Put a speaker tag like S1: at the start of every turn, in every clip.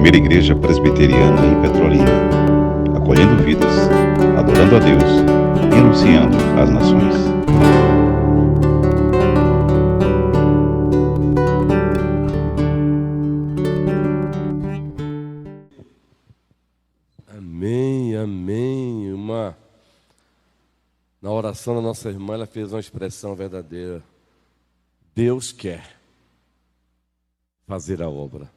S1: primeira igreja presbiteriana em Petrolina, acolhendo vidas, adorando a Deus e anunciando às nações.
S2: Amém, amém. Na oração da nossa irmã, ela fez uma expressão verdadeira. Deus quer fazer a obra.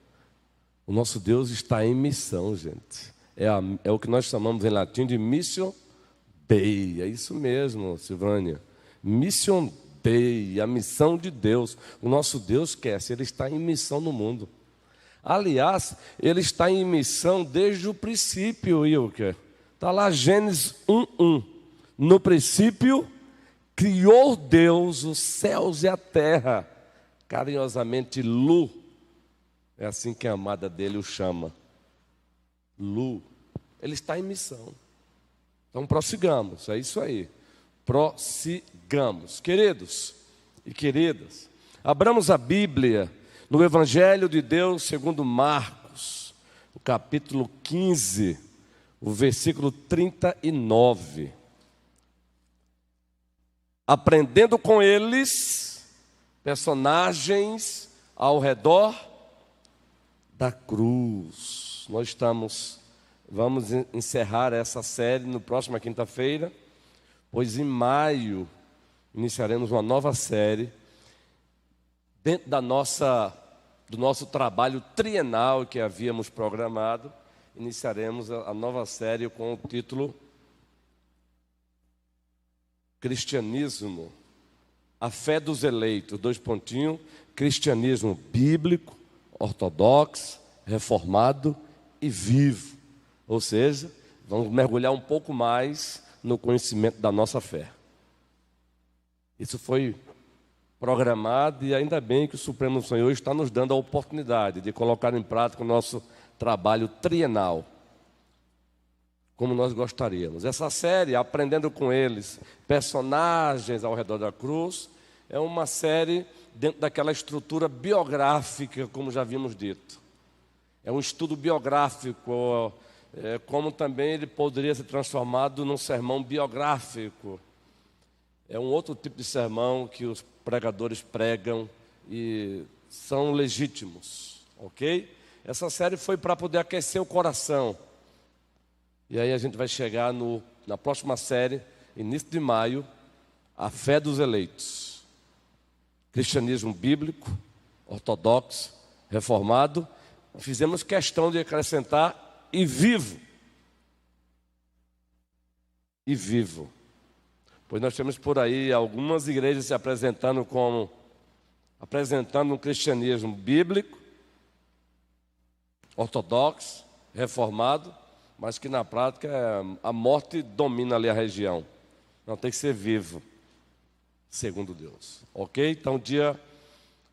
S2: O nosso Deus está em missão, gente. É o que nós chamamos em latim de Mission Dei. É isso mesmo, Silvânia. Mission Dei, a missão de Deus. O nosso Deus quer, Ele está em missão no mundo. Aliás, Ele está em missão desde o princípio, Wilker. Está lá Gênesis 1:1. No princípio, criou Deus os céus e a terra. Carinhosamente, Lu. É assim que a amada dele o chama. Lu. Ele está em missão. Então, prossigamos. É isso aí. Prossigamos. Queridos e queridas, abramos a Bíblia no Evangelho de Deus segundo Marcos, no capítulo 15, o versículo 39. Aprendendo com eles, personagens ao redor da cruz. Nós vamos encerrar essa série na próxima quinta-feira, pois em maio iniciaremos uma nova série dentro do nosso trabalho trienal que havíamos programado. Iniciaremos a nova série com o título Cristianismo, a fé dos eleitos, cristianismo bíblico, ortodoxo, reformado e vivo. Ou seja, vamos mergulhar um pouco mais no conhecimento da nossa fé. Isso foi programado e ainda bem que o Supremo Senhor está nos dando a oportunidade de colocar em prática o nosso trabalho trienal, como nós gostaríamos. Essa série, Aprendendo com eles, personagens ao redor da cruz, é uma série dentro daquela estrutura biográfica, como já havíamos dito. É um estudo biográfico, como também ele poderia ser transformado num sermão biográfico. É um outro tipo de sermão que os pregadores pregam e são legítimos, ok? Essa série foi para poder aquecer o coração. E aí a gente vai chegar na próxima série, início de maio, a fé dos eleitos. Cristianismo bíblico, ortodoxo, reformado. Fizemos questão de acrescentar e vivo. E vivo. Pois nós temos por aí algumas igrejas se apresentando um cristianismo bíblico, ortodoxo, reformado, mas que na prática a morte domina ali a região. Não, tem que ser vivo, segundo Deus. Ok? Então,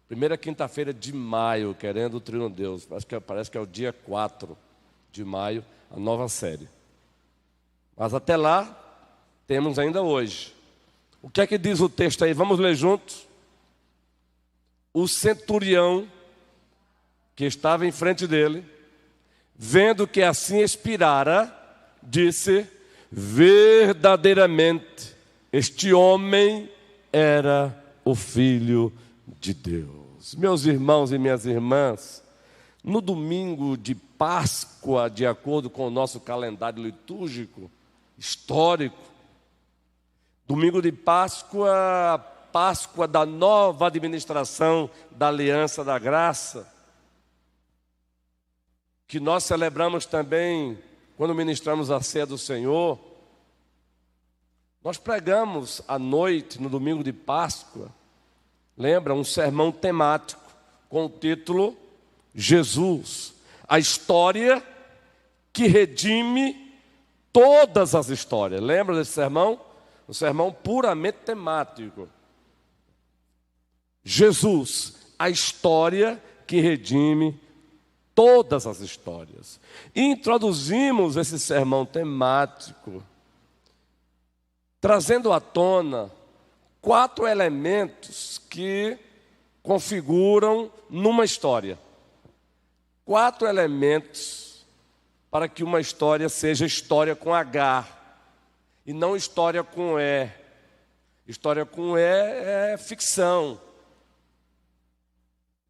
S2: primeira quinta-feira de maio, querendo o Trino Deus, parece que é o dia 4 de maio, a nova série. Mas até lá, temos ainda hoje. O que é que diz o texto aí? Vamos ler juntos? O centurião, que estava em frente dele, vendo que assim expirara, disse: verdadeiramente, este homem era o Filho de Deus. Meus irmãos e minhas irmãs, no domingo de Páscoa, de acordo com o nosso calendário litúrgico, histórico, domingo de Páscoa, Páscoa da nova administração da Aliança da Graça, que nós celebramos também quando ministramos a ceia do Senhor. Nós pregamos à noite, no domingo de Páscoa, lembra? Um sermão temático com o título Jesus, a história que redime todas as histórias. Lembra desse sermão? Um sermão puramente temático. Jesus, a história que redime todas as histórias. E introduzimos esse sermão temático, trazendo à tona 4 elementos que configuram numa história. 4 elementos para que uma história seja história com H e não história com E. História com E é ficção,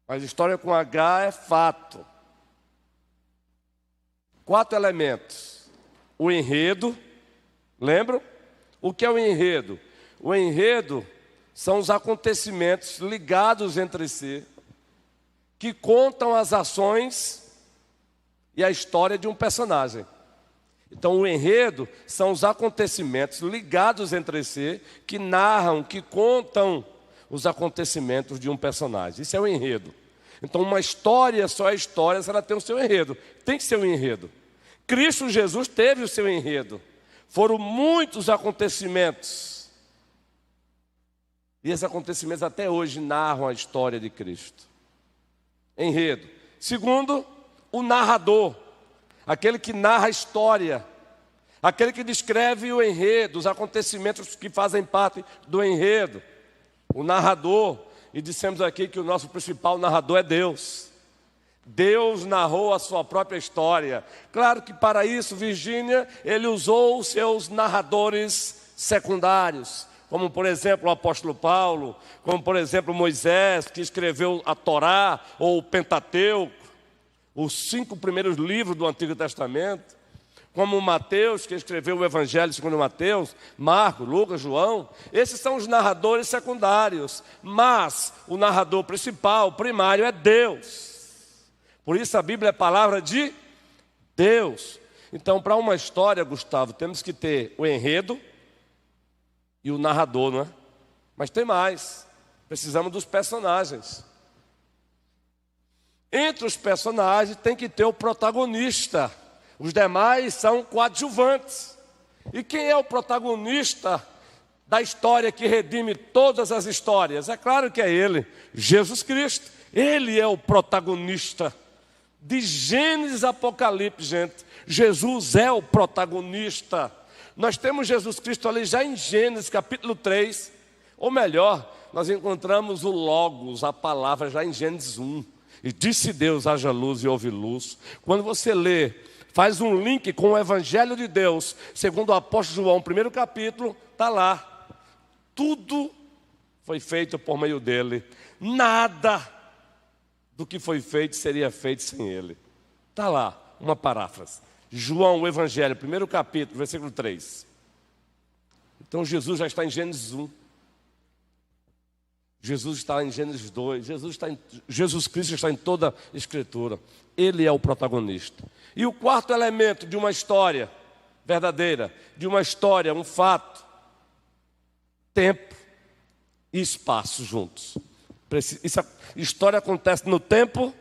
S2: mas história com H é fato. 4 elementos. O enredo, lembram? O que é o enredo? O enredo são os acontecimentos ligados entre si, que contam as ações e a história de um personagem. Então, o enredo são os acontecimentos ligados entre si, que narram, que contam os acontecimentos de um personagem. Isso é o enredo. Então, uma história só é história se ela tem o seu enredo. Tem que ser um enredo. Cristo Jesus teve o seu enredo. Foram muitos acontecimentos. E esses acontecimentos até hoje narram a história de Cristo. Enredo. Segundo, o narrador. Aquele que narra a história, aquele que descreve o enredo, os acontecimentos que fazem parte do enredo. O narrador, e dissemos aqui que o nosso principal narrador é Deus. Deus narrou a sua própria história. Claro que para isso, Virgínia, ele usou os seus narradores secundários, como por exemplo o apóstolo Paulo, como por exemplo Moisés, que escreveu a Torá ou o Pentateuco, os 5 primeiros livros do Antigo Testamento, como Mateus, que escreveu o Evangelho segundo Mateus, Marcos, Lucas, João. Esses são os narradores secundários, mas o narrador principal, primário, é Deus. Por isso a Bíblia é palavra de Deus. Então, para uma história, Gustavo, temos que ter o enredo e o narrador, não é? Mas tem mais, precisamos dos personagens. Entre os personagens tem que ter o protagonista. Os demais são coadjuvantes. E quem é o protagonista da história que redime todas as histórias? É claro que é ele, Jesus Cristo. Ele é o protagonista. De Gênesis a Apocalipse, gente, Jesus é o protagonista. Nós temos Jesus Cristo ali já em Gênesis capítulo 3. Ou melhor, nós encontramos o Logos, a palavra, já em Gênesis 1. E disse Deus, haja luz e houve luz. Quando você lê, faz um link com o Evangelho de Deus, segundo o apóstolo João, primeiro capítulo, está lá. Tudo foi feito por meio dele. Nada do que foi feito seria feito sem ele. Está lá, uma paráfrase. João, o Evangelho, primeiro capítulo, versículo 3. Então Jesus já está em Gênesis 1. Jesus está em Gênesis 2, Jesus Cristo está em toda a Escritura. Ele é o protagonista. E o quarto elemento de uma história verdadeira, de uma história, um fato: tempo e espaço juntos. Essa história acontece no tempo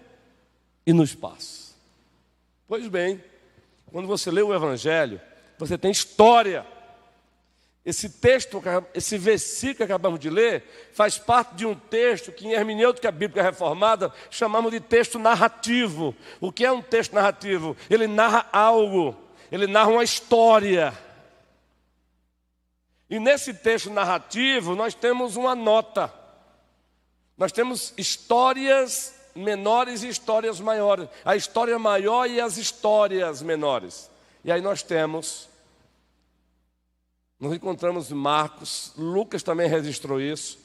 S2: e no espaço. Pois bem, quando você lê o Evangelho, você tem história. Esse texto, esse versículo que acabamos de ler, faz parte de um texto que em hermenêutica bíblica reformada chamamos de texto narrativo. O que é um texto narrativo? Ele narra algo, ele narra uma história. E nesse texto narrativo nós temos uma nota. Nós temos histórias menores e histórias maiores. A história maior e as histórias menores. E aí nós encontramos Marcos, Lucas também registrou isso,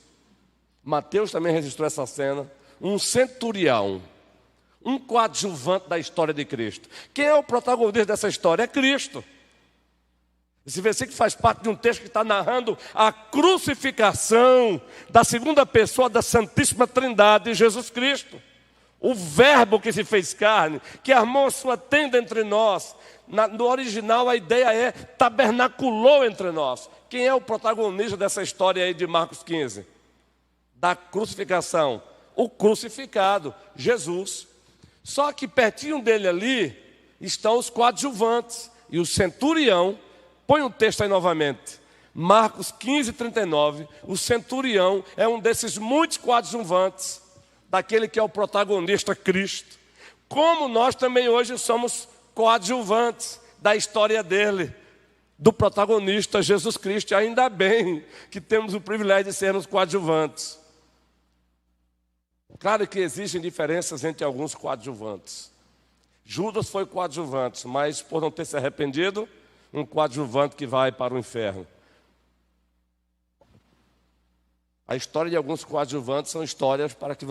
S2: Mateus também registrou essa cena, um centurião, um coadjuvante da história de Cristo. Quem é o protagonista dessa história? É Cristo. Esse versículo faz parte de um texto que está narrando a crucificação da segunda pessoa da Santíssima Trindade, Jesus Cristo. O verbo que se fez carne, que armou a sua tenda entre nós. No original a ideia é tabernaculou entre nós. Quem é o protagonista dessa história aí de Marcos 15? Da crucificação. O crucificado, Jesus. Só que pertinho dele ali estão os coadjuvantes. E o centurião, põe o texto aí novamente. Marcos 15, 39. O centurião é um desses muitos coadjuvantes daquele que é o protagonista, Cristo. Como nós também hoje somos coadjuvantes da história dele, do protagonista Jesus Cristo. Ainda bem que temos o privilégio de sermos coadjuvantes. Claro que existem diferenças entre alguns coadjuvantes. Judas foi coadjuvante, mas por não ter se arrependido, um coadjuvante que vai para o inferno. A história de alguns coadjuvantes são histórias para que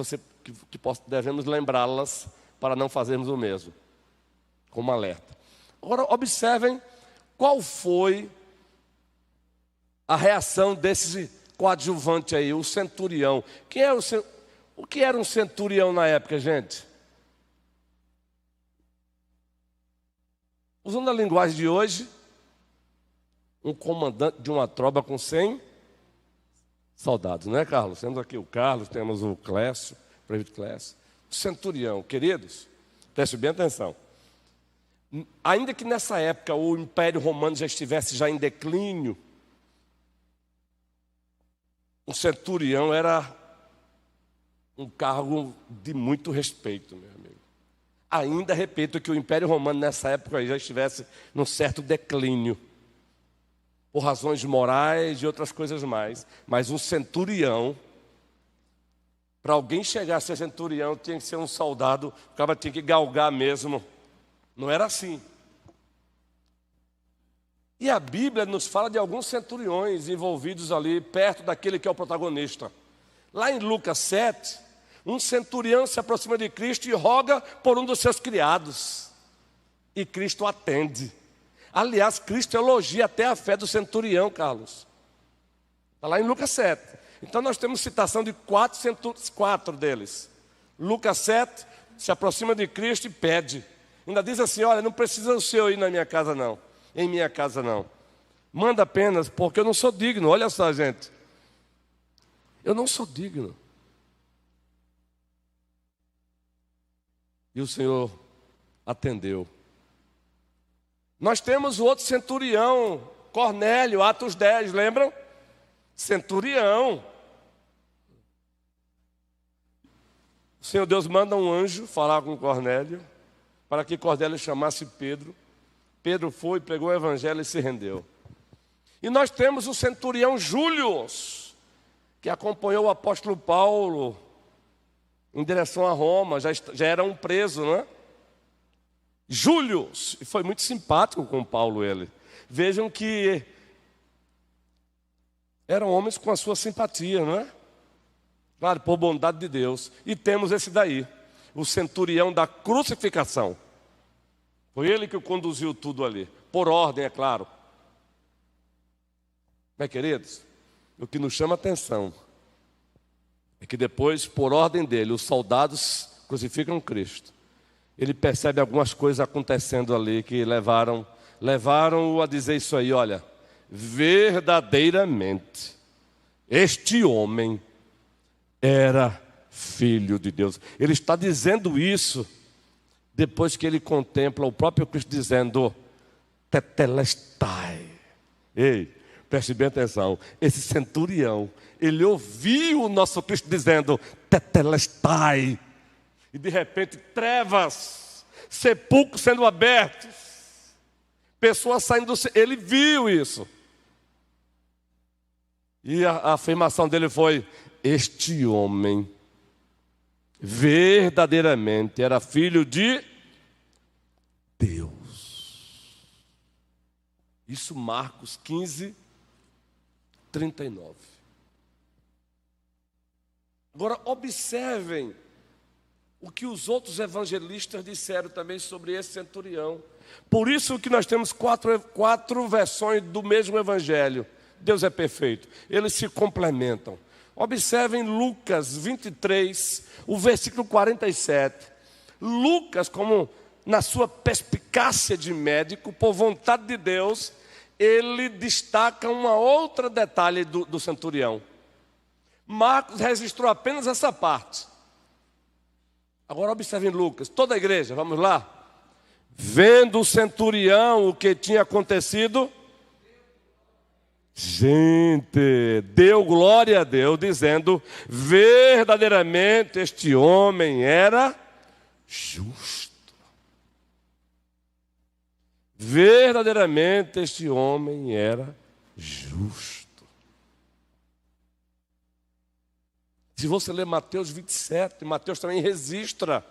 S2: devemos lembrá-las para não fazermos o mesmo, como alerta. Agora observem qual foi a reação desse coadjuvante aí, o centurião. O que era um centurião na época, gente? Usando a linguagem de hoje, um comandante de uma tropa com 100 soldados, não é, Carlos? Temos aqui o Carlos, temos o Clécio, o prefeito Clécio. O centurião, queridos, prestem bem atenção. Ainda que nessa época o Império Romano já estivesse em declínio, o centurião era um cargo de muito respeito, meu amigo. Ainda repito que o Império Romano nessa época já estivesse num certo declínio, por razões morais e outras coisas mais. Mas um centurião, para alguém chegar a ser centurião, tinha que ser um soldado, o cara tinha que galgar mesmo. Não era assim. E a Bíblia nos fala de alguns centuriões envolvidos ali, perto daquele que é o protagonista. Lá em Lucas 7, um centurião se aproxima de Cristo e roga por um dos seus criados. E Cristo atende. Aliás, Cristo elogia até a fé do centurião, Carlos. Está lá em Lucas 7. Então nós temos citação de quatro deles. Lucas 7, se aproxima de Cristo e pede. Ainda diz assim, olha, não precisa o senhor ir na minha casa não. Em minha casa não. Manda apenas, porque eu não sou digno. Olha só, gente. Eu não sou digno. E o Senhor atendeu. Nós temos o outro centurião, Cornélio, Atos 10, lembram? Centurião. O Senhor Deus manda um anjo falar com Cornélio, para que Cornélio chamasse Pedro. Pedro foi, pregou o evangelho e se rendeu. E nós temos o centurião Júlio, que acompanhou o apóstolo Paulo em direção a Roma, já era um preso, não é? Júlio, foi muito simpático com Paulo ele. Vejam que eram homens com a sua simpatia, não é? Claro, por bondade de Deus. E temos esse daí, o centurião da crucificação. Foi ele que conduziu tudo ali, por ordem, é claro. Bem, queridos, o que nos chama a atenção é que depois, por ordem dele, os soldados crucificam Cristo. Ele percebe algumas coisas acontecendo ali que levaram-o a dizer isso aí, olha, verdadeiramente, este homem era filho de Deus. Ele está dizendo isso depois que ele contempla o próprio Cristo dizendo, tetelestai. Ei, preste bem atenção, esse centurião, ele ouviu o nosso Cristo dizendo, tetelestai. E de repente, trevas, sepulcros sendo abertos, pessoas saindo do... Ele viu isso. E a afirmação dele foi, este homem verdadeiramente era filho de Deus. Isso Marcos 15, 39. Agora observem o que os outros evangelistas disseram também sobre esse centurião. Por isso que nós temos quatro versões do mesmo evangelho. Deus é perfeito. Eles se complementam. Observem Lucas 23, o versículo 47. Lucas, como na sua perspicácia de médico, por vontade de Deus, ele destaca uma outra detalhe do centurião. Marcos registrou apenas essa parte. Agora observem Lucas, toda a igreja, vamos lá. Vendo o centurião o que tinha acontecido, gente, deu glória a Deus, dizendo, verdadeiramente este homem era justo. Verdadeiramente este homem era justo. Se você ler Mateus 27, Mateus também registra.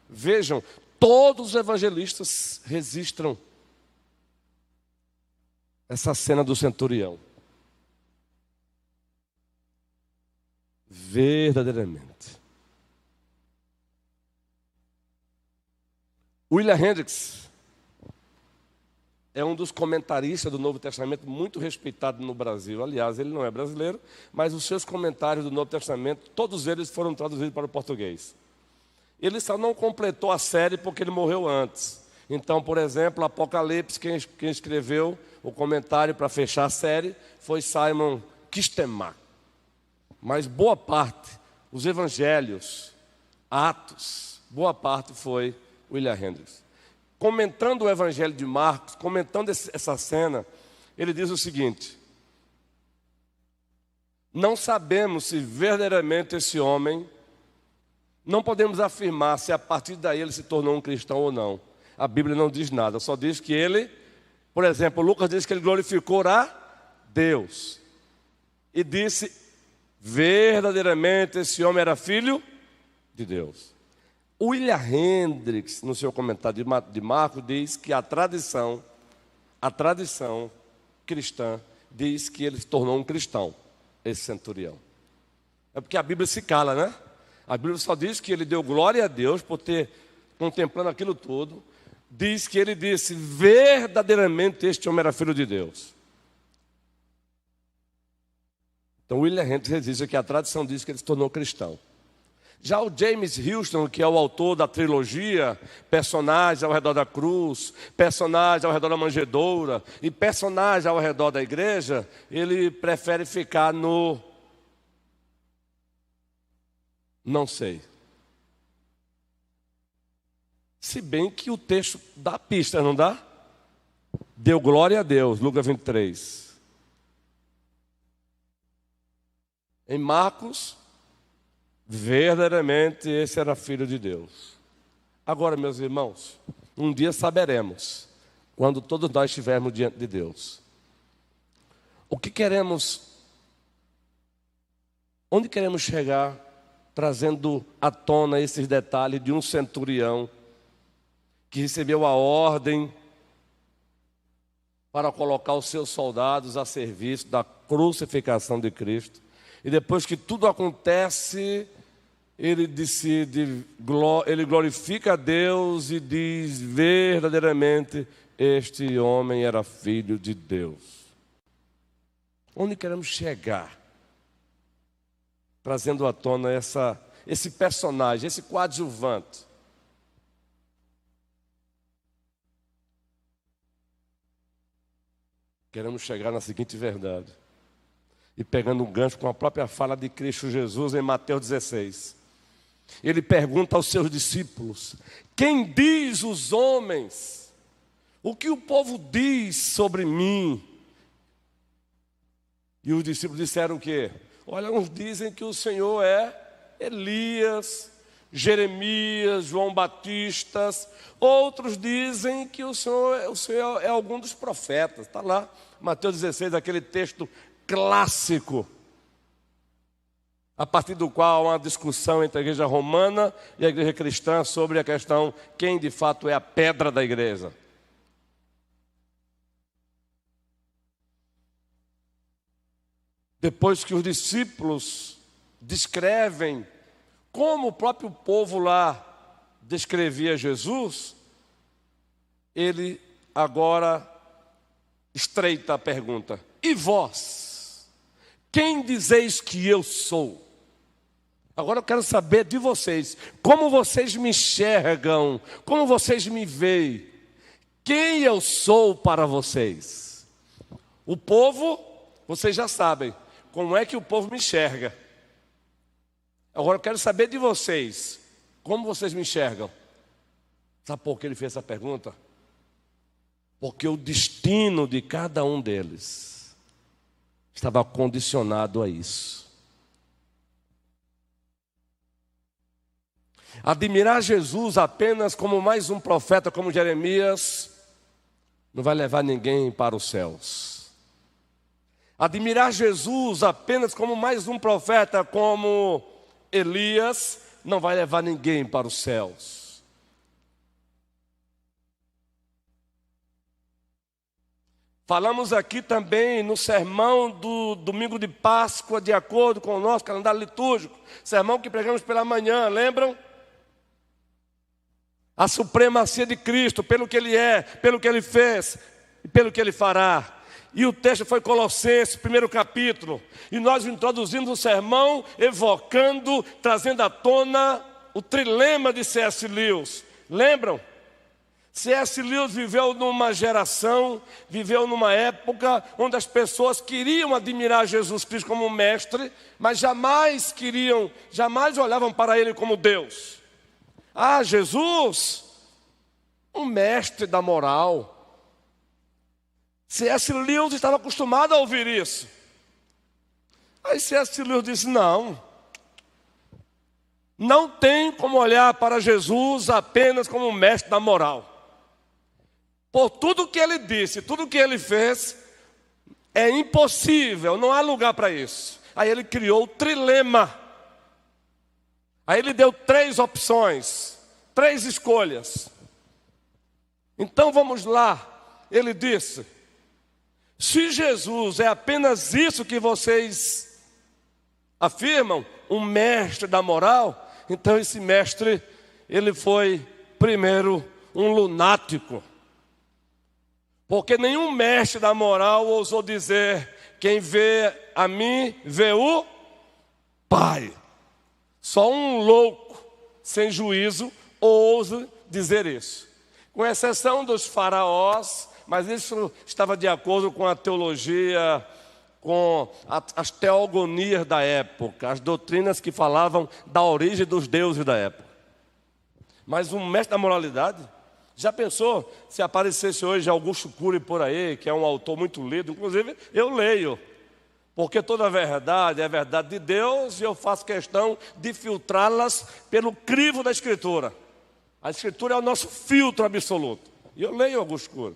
S2: Vejam, Todos os evangelistas registram essa cena do centurião. Verdadeiramente. William Hendricks é um dos comentaristas do Novo Testamento muito respeitado no Brasil. Aliás, ele não é brasileiro, mas os seus comentários do Novo Testamento, todos eles foram traduzidos para o português. Ele só não completou a série porque ele morreu antes. Então, por exemplo, Apocalipse, quem escreveu o comentário para fechar a série foi Simon Kistemaker. Mas boa parte, os evangelhos, Atos, boa parte foi William Hendricks. Comentando o evangelho de Marcos, comentando essa cena, ele diz o seguinte: não sabemos se verdadeiramente esse homem, não podemos afirmar se a partir daí ele se tornou um cristão ou não. A Bíblia não diz nada, só diz que ele, por exemplo, Lucas diz que ele glorificou a Deus. E disse, verdadeiramente esse homem era filho de Deus. William Hendricks, no seu comentário de Marcos, diz que a tradição cristã diz que ele se tornou um cristão, esse centurião. É porque a Bíblia se cala, né? A Bíblia só diz que ele deu glória a Deus por ter contemplando aquilo tudo. Diz que ele disse, verdadeiramente este homem era filho de Deus. Então William Hendricks registra que a tradição diz que ele se tornou cristão. Já o James Houston, que é o autor da trilogia Personagens ao redor da cruz, Personagens ao redor da manjedoura e Personagens ao redor da igreja, ele prefere ficar no não sei. Se bem que o texto dá pista, não dá? Deu glória a Deus, Lucas 23. Em Marcos, verdadeiramente esse era filho de Deus. Agora, meus irmãos, um dia saberemos, quando todos nós estivermos diante de Deus. O que queremos, onde queremos chegar, trazendo à tona esses detalhes de um centurião que recebeu a ordem para colocar os seus soldados a serviço da crucificação de Cristo. E depois que tudo acontece, ele decide, ele glorifica a Deus e diz, verdadeiramente, este homem era filho de Deus. Onde queremos chegar? Trazendo à tona esse personagem, esse coadjuvante. Queremos chegar na seguinte verdade. E pegando um gancho com a própria fala de Cristo Jesus em Mateus 16. Ele pergunta aos seus discípulos, quem diz os homens? O que o povo diz sobre mim? E os discípulos disseram o quê? Olha, uns dizem que o Senhor é Elias, Jeremias, João Batista. Outros dizem que o Senhor é algum dos profetas. Está lá, Mateus 16, aquele texto clássico, a partir do qual há uma discussão entre a igreja romana e a igreja cristã sobre a questão quem de fato é a pedra da igreja. Depois que os discípulos descrevem como o próprio povo lá descrevia Jesus, ele agora estreita a pergunta: e vós? Quem dizeis que eu sou? Agora eu quero saber de vocês, como vocês me enxergam, como vocês me veem, quem eu sou para vocês? O povo, vocês já sabem, como é que o povo me enxerga. Agora eu quero saber de vocês, como vocês me enxergam. Sabe por que ele fez essa pergunta? Porque o destino de cada um deles estava condicionado a isso. Admirar Jesus apenas como mais um profeta como Jeremias não vai levar ninguém para os céus. Admirar Jesus apenas como mais um profeta como Elias não vai levar ninguém para os céus. Falamos aqui também no sermão do domingo de Páscoa, de acordo com o nosso calendário litúrgico. Sermão que pregamos pela manhã, lembram? A supremacia de Cristo, pelo que Ele é, pelo que Ele fez e pelo que Ele fará. E o texto foi Colossenses, primeiro capítulo. E nós introduzimos o sermão evocando, trazendo à tona o trilema de C.S. Lewis. Lembram? C.S. Lewis viveu numa geração, viveu numa época onde as pessoas queriam admirar Jesus Cristo como mestre, mas jamais olhavam para Ele como Deus. Ah, Jesus, um mestre da moral. C.S. Lewis estava acostumado a ouvir isso. Aí C.S. Lewis disse, não tem como olhar para Jesus apenas como um mestre da moral. Por tudo que ele disse, tudo que ele fez, é impossível, não há lugar para isso. Aí ele criou o trilema. Aí ele deu 3 opções, 3 escolhas. Então vamos lá. Ele disse, se Jesus é apenas isso que vocês afirmam, um mestre da moral, então esse mestre, ele foi primeiro um lunático. Porque nenhum mestre da moral ousou dizer, quem vê a mim, vê o Pai. Só um louco, sem juízo, ousa dizer isso. Com exceção dos faraós, mas isso estava de acordo com a teologia, com as teogonias da época, as doutrinas que falavam da origem dos deuses da época. Mas um mestre da moralidade, já pensou se aparecesse hoje Augusto Cury por aí, que é um autor muito lido, inclusive eu leio, porque toda a verdade é a verdade de Deus e eu faço questão de filtrá-las pelo crivo da Escritura. A Escritura é o nosso filtro absoluto. E eu leio Augusto Cury.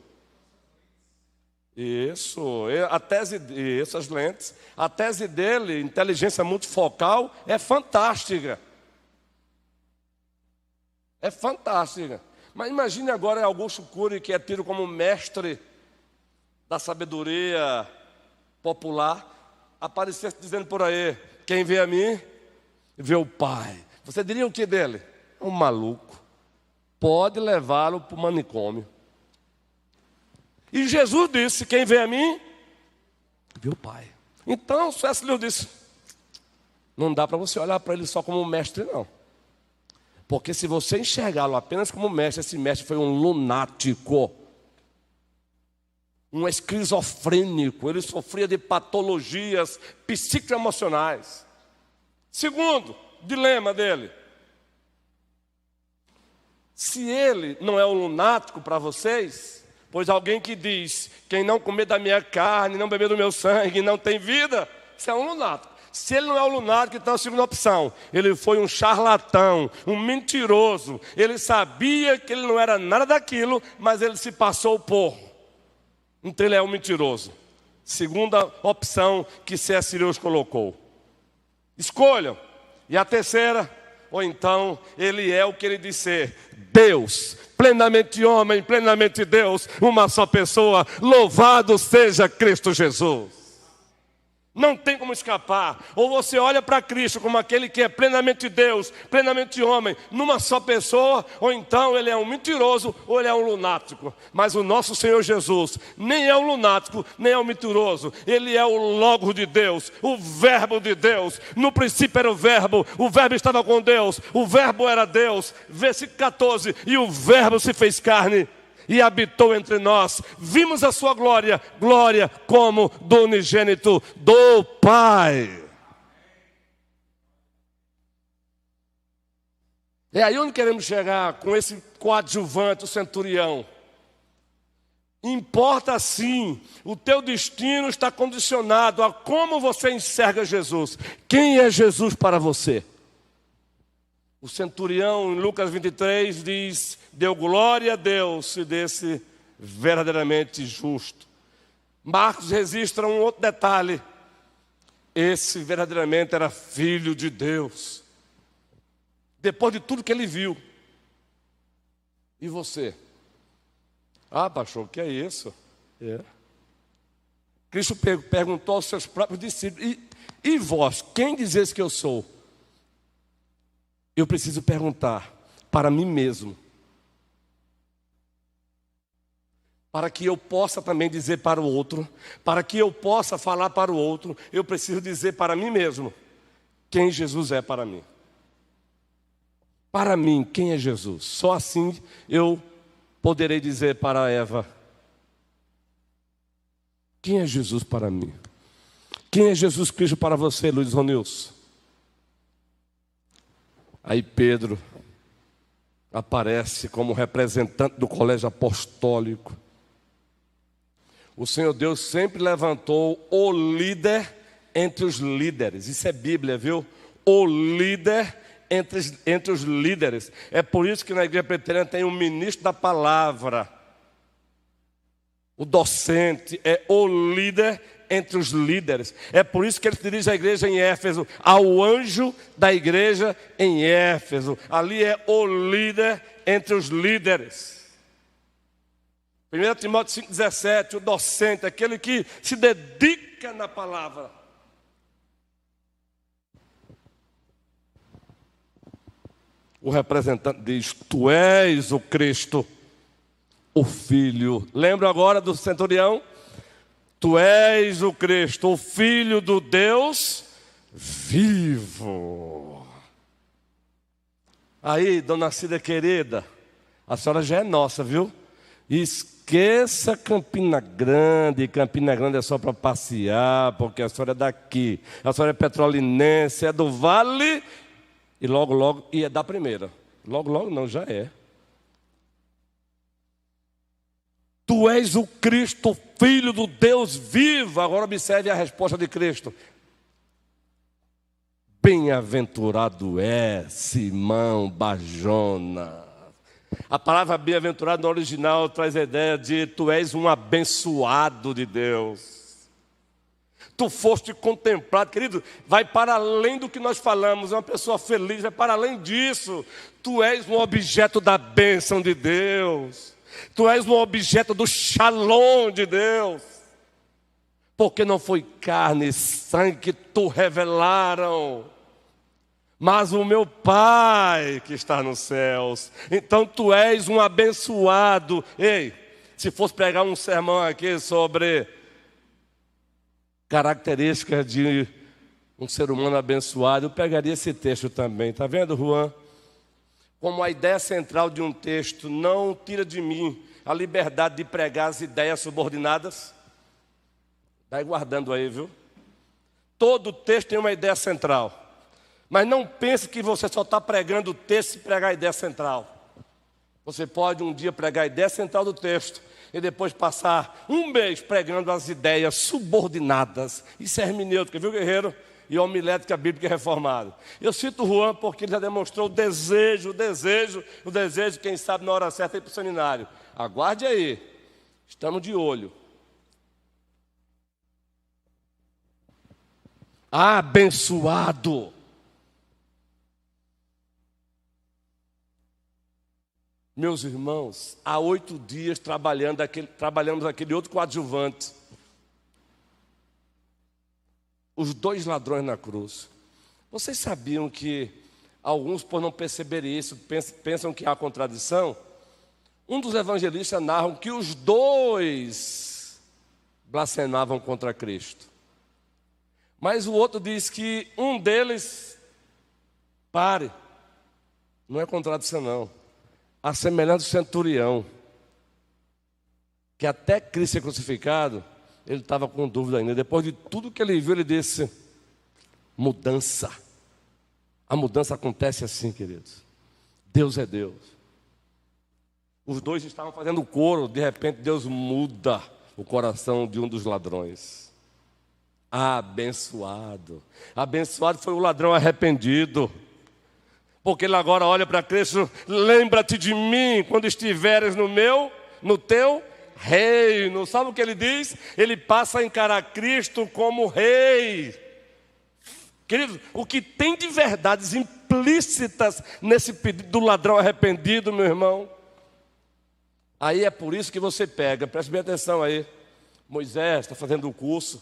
S2: Isso, as lentes. A tese dele, inteligência multifocal, é fantástica. É fantástica. Mas imagine agora Augusto Cury, que é tido como mestre da sabedoria popular, aparecesse dizendo por aí, quem vê a mim, vê o Pai. Você diria o que dele? Um maluco. Pode levá-lo para o manicômio. E Jesus disse, quem vê a mim, vê o Pai. Então, C.S. Lewis disse, não dá para você olhar para ele só como mestre, não. Porque se você enxergá-lo apenas como mestre, esse mestre foi um lunático, um esquizofrênico, ele sofria de patologias psicoemocionais. Segundo dilema dele, se ele não é um lunático para vocês, pois alguém que diz, quem não comer da minha carne, não beber do meu sangue, não tem vida, isso é um lunático. Se ele não é o lunático, então a segunda opção, ele foi um charlatão, um mentiroso. Ele sabia que ele não era nada daquilo, mas ele se passou por. Então ele é um mentiroso. Segunda opção que C.S. Lewis colocou. Escolham. E a terceira, ou então ele é o que ele disse ser, Deus, plenamente homem, plenamente Deus, uma só pessoa, louvado seja Cristo Jesus. Não tem como escapar. Ou você olha para Cristo como aquele que é plenamente Deus, plenamente homem, numa só pessoa, ou então ele é um mentiroso, ou ele é um lunático. Mas o nosso Senhor Jesus nem é um lunático, nem é um mentiroso. Ele é o Logos de Deus, o Verbo de Deus. No princípio era o Verbo estava com Deus, o Verbo era Deus. Versículo 14, e o Verbo se fez carne e habitou entre nós, vimos a sua glória, glória como do unigênito do Pai. É aí onde queremos chegar com esse coadjuvante, o centurião. Importa sim, o teu destino está condicionado a como você enxerga Jesus. Quem é Jesus para você? O centurião, em Lucas 23, diz, deu glória a Deus e desse verdadeiramente justo. Marcos registra um outro detalhe. Esse verdadeiramente era filho de Deus. Depois de tudo que ele viu. E você? Ah, pastor, o que é isso? Cristo perguntou aos seus próprios discípulos: e vós, quem dizeis que eu sou? Eu preciso perguntar para mim mesmo, para que eu possa também dizer para o outro, para que eu possa falar para o outro, eu preciso dizer para mim mesmo quem Jesus é para mim. Para mim, quem é Jesus? Só assim eu poderei dizer para Eva: quem é Jesus para mim? Quem é Jesus Cristo para você, Luiz Ronilson? Aí Pedro aparece como representante do colégio apostólico. O Senhor Deus sempre levantou o líder entre os líderes. Isso é Bíblia, viu? O líder entre os líderes. É por isso que na igreja presbiteriana tem um ministro da palavra. O docente é o líder entre os líderes. É por isso que ele se dirige à igreja em Éfeso, ao anjo da igreja em Éfeso. Ali é o líder entre os líderes. 1 Timóteo 5,17, o docente, aquele que se dedica na palavra. O representante diz: tu és o Cristo, o Filho. Lembra agora do centurião? Tu és o Cristo, o Filho do Deus vivo. Aí, dona Cida querida, a senhora já é nossa, viu? Esqueça Campina Grande. Campina Grande é só para passear, porque a senhora é daqui. A senhora é petrolinense, é do Vale e logo, e é da primeira. Logo não, já é. Tu és o Cristo, Filho do Deus vivo. Agora observe a resposta de Cristo. Bem-aventurado é Simão Barjona. A palavra bem-aventurado no original traz a ideia de tu és um abençoado de Deus. Tu foste contemplado, querido, vai para além do que nós falamos, é uma pessoa feliz, vai para além disso. Tu és um objeto da bênção de Deus. Tu és um objeto do shalom de Deus. Porque não foi carne e sangue que tu revelaram, mas o meu Pai que está nos céus. Então tu és um abençoado. Ei, se fosse pregar um sermão aqui sobre características de um ser humano abençoado, eu pegaria esse texto também. Está vendo, Juan? Como a ideia central de um texto não tira de mim a liberdade de pregar as ideias subordinadas. Vai guardando aí, viu? Todo texto tem uma ideia central. Mas não pense que você só está pregando o texto se pregar a ideia central. Você pode um dia pregar a ideia central do texto e depois passar um mês pregando as ideias subordinadas. Isso é hermenêutica, viu, guerreiro? E homilética bíblica reformada. Eu cito o Juan porque ele já demonstrou o desejo, quem sabe na hora certa ir para o seminário. Aguarde aí, estamos de olho. Abençoado. Meus irmãos, há 8 dias trabalhamos aquele outro coadjuvante. Os 2 ladrões na cruz. Vocês sabiam que alguns, por não perceberem isso, pensam que há contradição? Um dos evangelistas narra que os 2 blasfemavam contra Cristo. Mas o outro diz que um deles, pare, não é contradição não. A semelhança do centurião, que até Cristo ser crucificado, ele estava com dúvida ainda. Depois de tudo que ele viu, ele disse: mudança. A mudança acontece assim, queridos. Deus é Deus. Os 2 estavam fazendo coro, de repente Deus muda o coração de um dos ladrões. Abençoado. Abençoado foi o ladrão arrependido. Porque ele agora olha para Cristo: lembra-te de mim quando estiveres no teu reino. Sabe o que ele diz? Ele passa a encarar Cristo como rei. Querido, o que tem de verdades implícitas nesse pedido do ladrão arrependido, meu irmão? Aí é por isso que você pega, preste bem atenção aí. Moisés está fazendo um curso.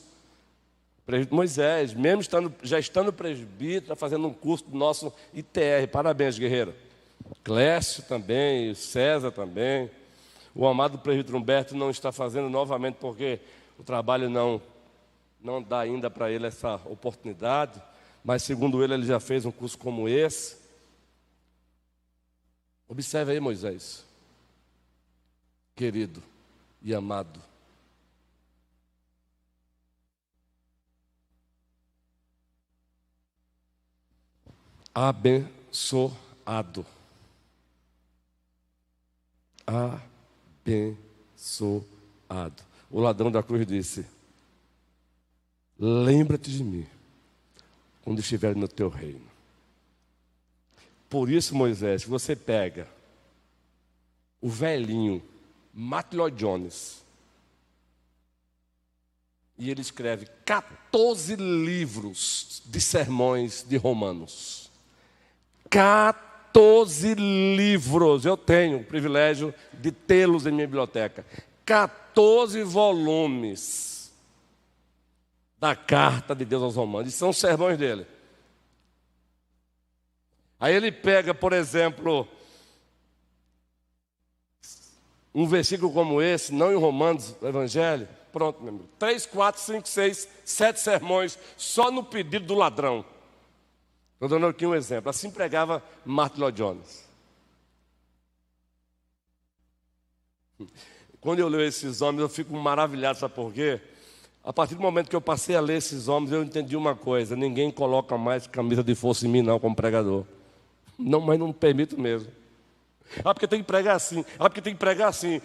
S2: Moisés, mesmo já estando presbítero, está fazendo um curso do nosso ITR. Parabéns, guerreiro. Clécio também, César também. O amado presbítero Humberto não está fazendo novamente porque o trabalho não dá ainda para ele essa oportunidade. Mas segundo ele já fez um curso como esse. Observe aí, Moisés, querido e amado. Abençoado. Abençoado. O ladrão da cruz disse: lembra-te de mim quando estiver no teu reino. Por isso, Moisés, você pega o velhinho Martyn Lloyd-Jones e ele escreve 14 livros de sermões de Romanos. 14 livros, eu tenho o privilégio de tê-los em minha biblioteca. 14 volumes da carta de Deus aos Romanos, e são os sermões dele. Aí ele pega, por exemplo, um versículo como esse, não em Romanos, no Evangelho, pronto, meu amigo, 3, 4, 5, 6, 7 sermões, só no pedido do ladrão. Estou dando aqui um exemplo. Assim pregava Martyn Lloyd-Jones. Quando eu leio esses homens, eu fico maravilhado, sabe por quê? A partir do momento que eu passei a ler esses homens, eu entendi uma coisa: ninguém coloca mais camisa de força em mim, não, como pregador. Não, mas não permito mesmo. Porque tem que pregar assim. Porque tem que pregar assim.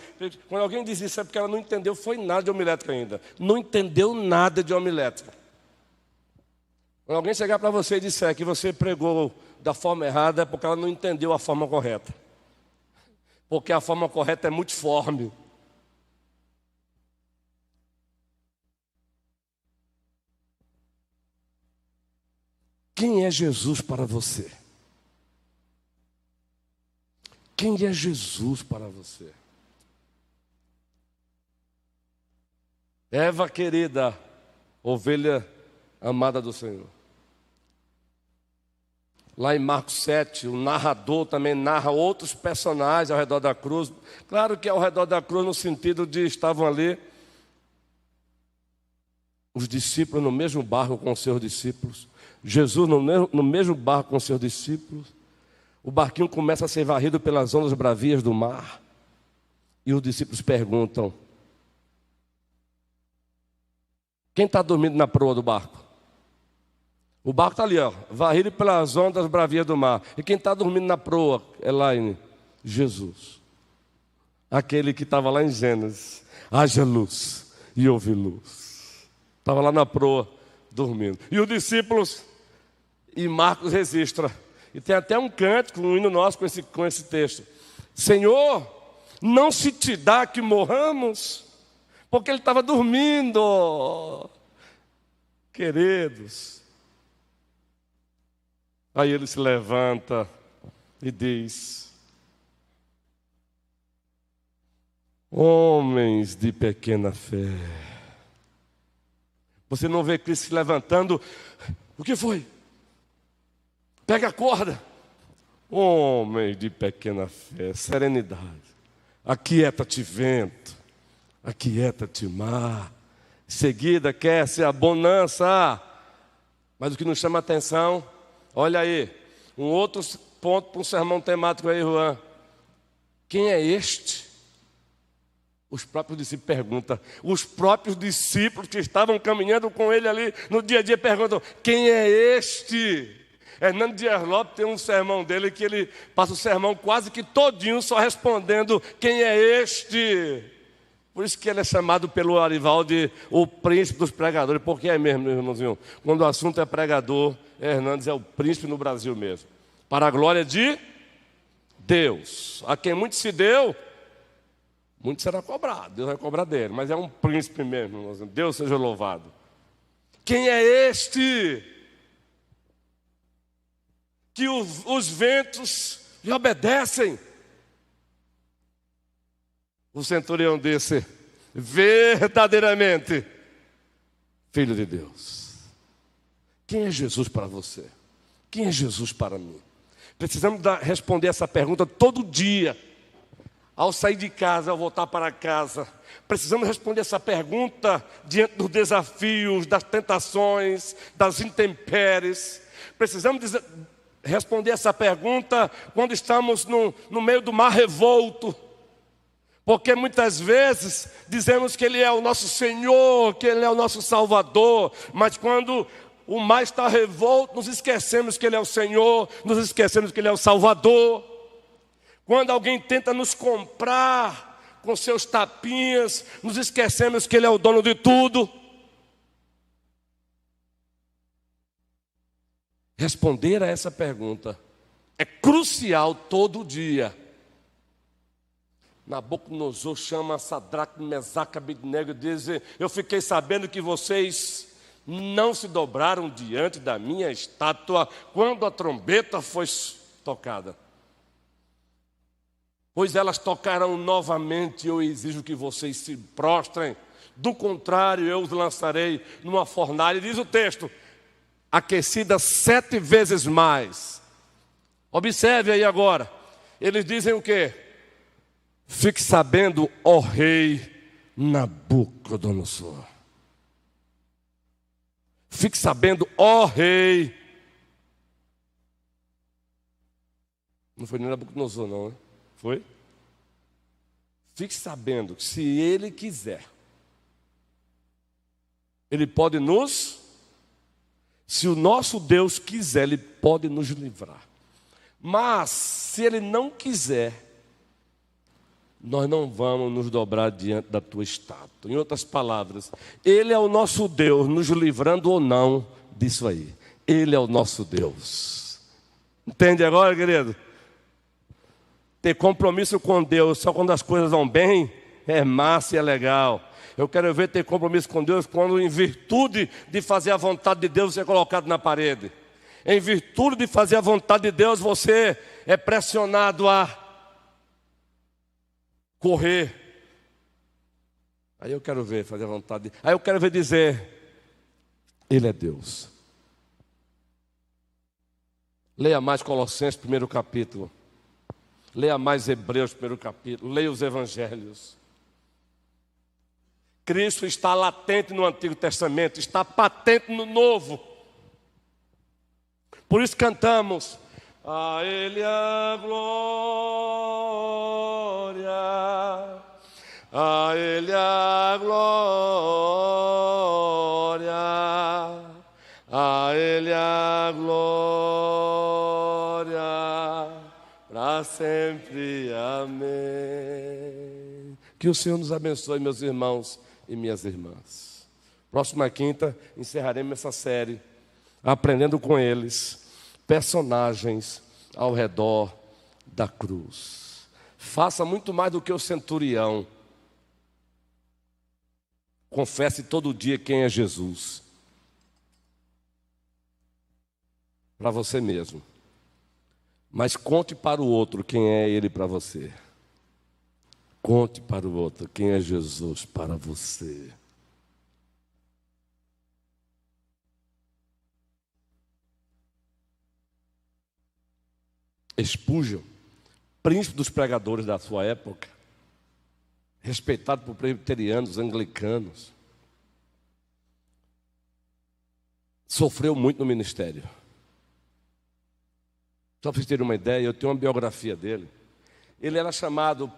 S2: Quando alguém diz isso, é porque ela não entendeu, foi nada de homilética ainda. Não entendeu nada de homilética. Quando alguém chegar para você e disser que você pregou da forma errada, é porque ela não entendeu a forma correta. Porque a forma correta é multiforme. Quem é Jesus para você? Quem é Jesus para você? Eva querida, ovelha amada do Senhor. Lá em Marcos 7, o narrador também narra outros personagens ao redor da cruz. Claro que ao redor da cruz no sentido de estavam ali os discípulos no mesmo barco com os seus discípulos. Jesus no mesmo barco com os seus discípulos. O barquinho começa a ser varrido pelas ondas bravias do mar. E os discípulos perguntam: quem está dormindo na proa do barco? O barco está ali, ó, varrido pelas ondas bravias do mar. E quem está dormindo na proa, Elaine? Jesus. Aquele que estava lá em Gênesis. Haja luz e houve luz. Estava lá na proa, dormindo. E os discípulos, e Marcos registra. E tem até um cântico, um hino nosso com esse texto. Senhor, não se te dá que morramos, porque ele estava dormindo. Queridos. Aí ele se levanta e diz: homens de pequena fé. Você não vê Cristo se levantando? O que foi? Pega a corda. Homem de pequena fé, serenidade. Aquieta-te vento, aquieta-te mar. Em seguida quer-se a bonança. Mas o que nos chama a atenção, olha aí, um outro ponto para um sermão temático aí, Juan. Quem é este? Os próprios discípulos perguntam. Os próprios discípulos que estavam caminhando com ele ali no dia a dia perguntam: quem é este? Hernando Dias Lopes tem um sermão dele que ele passa o sermão quase que todinho só respondendo: quem é este? Por isso que ele é chamado pelo Arival de o príncipe dos pregadores. Porque é mesmo, meu irmãozinho. Quando o assunto é pregador, Hernandes é o príncipe no Brasil mesmo. Para a glória de Deus. A quem muito se deu, muito será cobrado. Deus vai cobrar dele. Mas é um príncipe mesmo, irmãozinho. Deus seja louvado. Quem é este? Que os ventos lhe obedecem. O centurião disse: verdadeiramente Filho de Deus. Quem é Jesus para você? Quem é Jesus para mim? Precisamos responder essa pergunta todo dia. Ao sair de casa, ao voltar para casa. Precisamos responder essa pergunta diante dos desafios, das tentações, das intempéries. Precisamos responder essa pergunta quando estamos no meio do mar revolto. Porque muitas vezes dizemos que Ele é o nosso Senhor, que Ele é o nosso Salvador. Mas quando o mar está revolto, nos esquecemos que Ele é o Senhor, nos esquecemos que Ele é o Salvador. Quando alguém tenta nos comprar com seus tapinhas, nos esquecemos que Ele é o dono de tudo. Responder a essa pergunta é crucial todo dia. Nabucodonosor chama Sadraque, Mesaque, Abednego e diz: eu fiquei sabendo que vocês não se dobraram diante da minha estátua quando a trombeta foi tocada. Pois elas tocarão novamente, eu exijo que vocês se prostrem. Do contrário, eu os lançarei numa fornalha. Diz o texto, aquecida 7 vezes mais. Observe aí agora. Eles dizem o quê? Fique sabendo, ó rei Nabucodonosor. Fique sabendo, ó rei. Não foi nem Nabucodonosor não, né? Foi? Fique sabendo que se Ele quiser, Ele pode se o nosso Deus quiser, Ele pode nos livrar. Mas, se Ele não quiser, nós não vamos nos dobrar diante da tua estátua. Em outras palavras, Ele é o nosso Deus, nos livrando ou não disso aí. Ele é o nosso Deus. Entende agora, querido? Ter compromisso com Deus só quando as coisas vão bem é massa e é legal. Eu quero ver ter compromisso com Deus quando, em virtude de fazer a vontade de Deus, você é colocado na parede. Em virtude de fazer a vontade de Deus, você é pressionado a correr. Aí eu quero ver fazer a vontade. Aí eu quero ver dizer: Ele é Deus. Leia mais Colossenses, 1º capítulo. Leia mais Hebreus, 1º capítulo. Leia os Evangelhos. Cristo está latente no Antigo Testamento, está patente no Novo. Por isso cantamos: a Ele a glória, a Ele a glória, a Ele a glória, para sempre, amém. Que o Senhor nos abençoe, meus irmãos e minhas irmãs. Próxima quinta, encerraremos essa série, aprendendo com eles, personagens ao redor da cruz. Faça muito mais do que o centurião. Confesse todo dia quem é Jesus. Para você mesmo. Mas conte para o outro quem é Ele para você. Conte para o outro quem é Jesus para você. Spurgeon, príncipe dos pregadores da sua época, respeitado por presbiterianos, anglicanos, sofreu muito no ministério. Só para vocês terem uma ideia, eu tenho uma biografia dele. Ele era chamado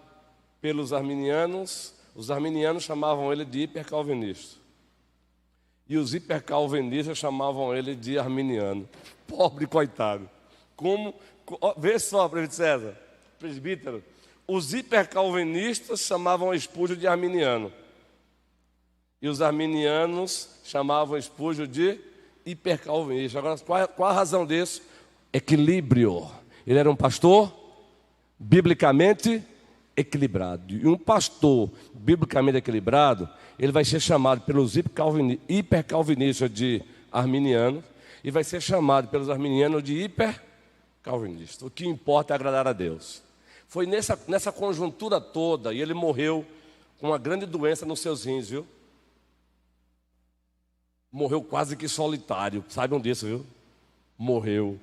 S2: pelos arminianos, os arminianos chamavam ele de hipercalvinista. E os hipercalvinistas chamavam ele de arminiano. Pobre coitado. Vê só, presbítero César, presbítero. Os hipercalvinistas chamavam Spurgeon de arminiano. E os arminianos chamavam Spurgeon de hipercalvinista. Agora, qual a razão disso? Equilíbrio. Ele era um pastor biblicamente equilibrado. E um pastor biblicamente equilibrado, ele vai ser chamado pelos hipercalvinistas de arminiano e vai ser chamado pelos arminianos de hipercalvinista. O que importa é agradar a Deus. Foi nessa conjuntura toda, e ele morreu com uma grande doença nos seus rins, viu? Morreu quase que solitário, saibam disso, viu? Morreu.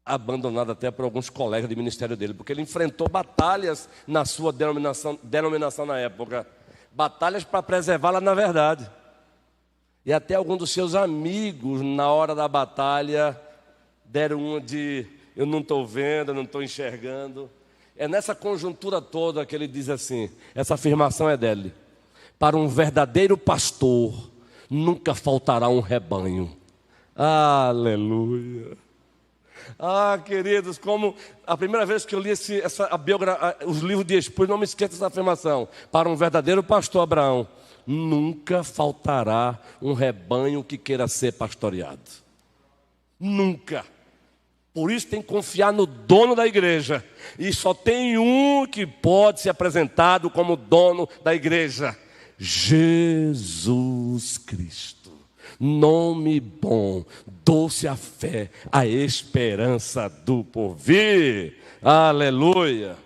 S2: Abandonado até por alguns colegas de ministério dele, porque ele enfrentou batalhas na sua denominação na época. Batalhas para preservá-la na verdade. E até alguns dos seus amigos, na hora da batalha, deram uma de: eu não estou vendo, eu não estou enxergando. É nessa conjuntura toda que ele diz assim, essa afirmação é dele: para um verdadeiro pastor, nunca faltará um rebanho. Aleluia. Ah, queridos, como a primeira vez que eu li os livros de Spurgeon, não me esqueça dessa afirmação: para um verdadeiro pastor Abraão, nunca faltará um rebanho que queira ser pastoreado. Nunca. Por isso tem que confiar no dono da igreja. E só tem um que pode ser apresentado como dono da igreja: Jesus Cristo. Nome bom, doce a fé, a esperança do porvir. Aleluia.